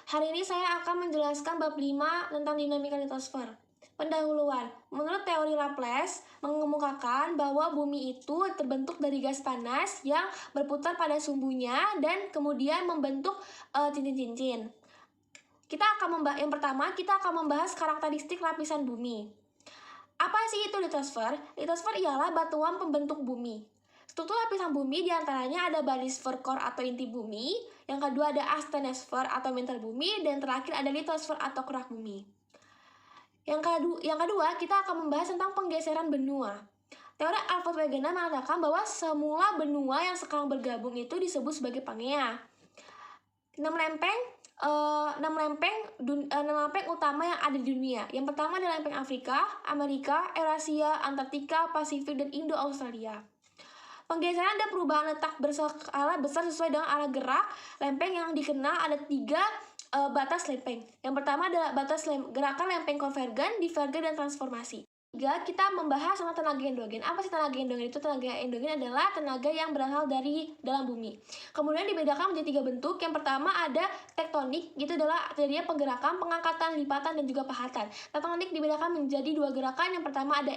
Hari ini saya akan menjelaskan bab 5 tentang dinamika litosfer. Pendahuluan. Menurut teori Laplace, mengemukakan bahwa bumi itu terbentuk dari gas panas yang berputar pada sumbunya dan kemudian membentuk cincin-cincin. Yang pertama, kita akan membahas karakteristik lapisan bumi. Apa sih itu litosfer? Litosfer ialah batuan pembentuk bumi. Struktur lapisan bumi diantaranya ada barisfer core atau inti bumi, yang kedua ada astenosfer atau mantel bumi, dan terakhir ada litosfer atau kerak bumi. Yang kedua, kita akan membahas tentang penggeseran benua. Teori Alfred Wegener mengatakan bahwa semula benua yang sekarang bergabung itu disebut sebagai Pangea. 6 lempeng utama yang ada di dunia. Yang pertama adalah lempeng Afrika, Amerika, Eurasia, Antartika, Pasifik, dan Indo-Australia. Penggeseran dan perubahan letak berskala besar sesuai dengan arah gerak lempeng yang dikenal ada 3 batas lempeng. Yang pertama adalah batas gerakan lempeng konvergen, divergen, dan transformasi. 3, kita membahas tentang tenaga endogen. Apa sih tenaga endogen itu? Tenaga endogen adalah tenaga yang berasal dari dalam bumi. Kemudian dibedakan menjadi 3 bentuk. Yang pertama ada tektonik, itu adalah terjadinya pergerakan, pengangkatan, lipatan, dan juga pahatan. Tektonik dibedakan menjadi 2 gerakan. Yang pertama ada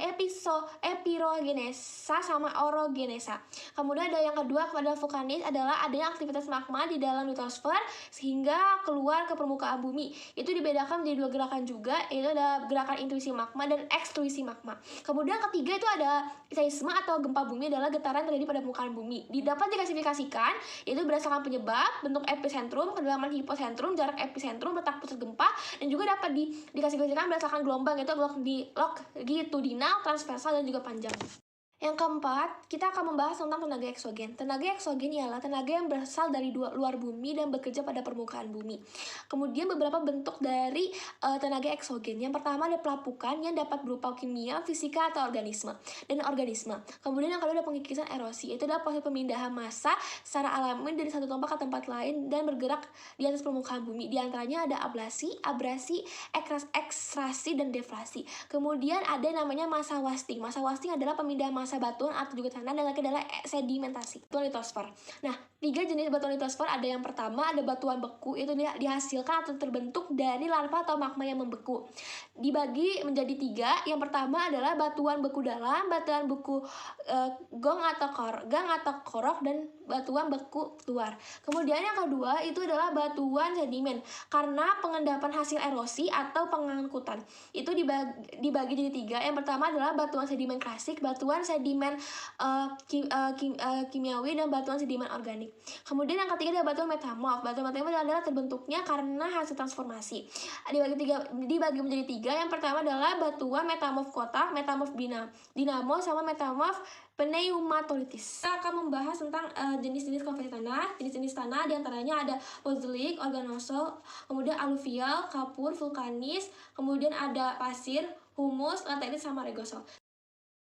epirogenesa sama orogenesa. Kemudian ada yang kedua pada vulkanis adalah adanya aktivitas magma di dalam litosfer sehingga keluar ke permukaan bumi. Itu dibedakan menjadi 2 gerakan juga, yaitu ada gerakan intrusi magma dan ekstrusi magma. Kemudian ketiga itu ada seisme atau gempa bumi, adalah getaran terjadi pada permukaan bumi. Dapat diklasifikasikan yaitu berdasarkan penyebab, bentuk epicentrum, kedalaman hipocentrum, jarak epicentrum, letak pusat gempa, dan juga dapat diklasifikasikan berdasarkan gelombang, yaitu longitudinal, transversal, dan juga panjang. Yang keempat, kita akan membahas tentang tenaga eksogen. Tenaga eksogen ialah tenaga yang berasal dari luar bumi dan bekerja pada permukaan bumi. Kemudian beberapa bentuk dari tenaga eksogen. Yang pertama ada pelapukan yang dapat berupa kimia, fisika, atau organisme. Kemudian yang kedua ada pengikisan erosi. Itu adalah proses pemindahan massa secara alami dari satu tempat ke tempat lain dan bergerak di atas permukaan bumi. Di antaranya ada abrasi, ekstrasi, dan deflasi. Kemudian ada namanya massa wasting. Massa wasting adalah pemindahan massa batuan atau juga tanah, dan lagi adalah sedimentasi. Batuan litosfer. Nah, 3 jenis batuan litosfer ada. Yang pertama ada batuan beku, itu dihasilkan atau terbentuk dari larva atau magma yang membeku. Dibagi menjadi 3. Yang pertama adalah batuan beku dalam, batuan beku gang atau korok, dan batuan beku luar. Kemudian yang kedua itu adalah batuan sedimen karena pengendapan hasil erosi atau pengangkutan. Itu dibagi jadi 3. Yang pertama adalah batuan sedimen klasik, batuan sedimen kimiawi, dan batuan sedimen organik. Kemudian yang ketiga adalah batuan metamorf. Batuan metamorf adalah terbentuknya karena hasil transformasi. Dibagi menjadi 3. Yang pertama adalah batuan metamorf kotak, metamorf dinamo, sama metamorf pneumatolitis. Kita akan membahas tentang jenis-jenis konveksi tanah. Jenis-jenis tanah diantaranya ada pozolik, organoso, kemudian aluvial, kapur, vulkanis, kemudian ada pasir, humus, lateritis, sama regosol.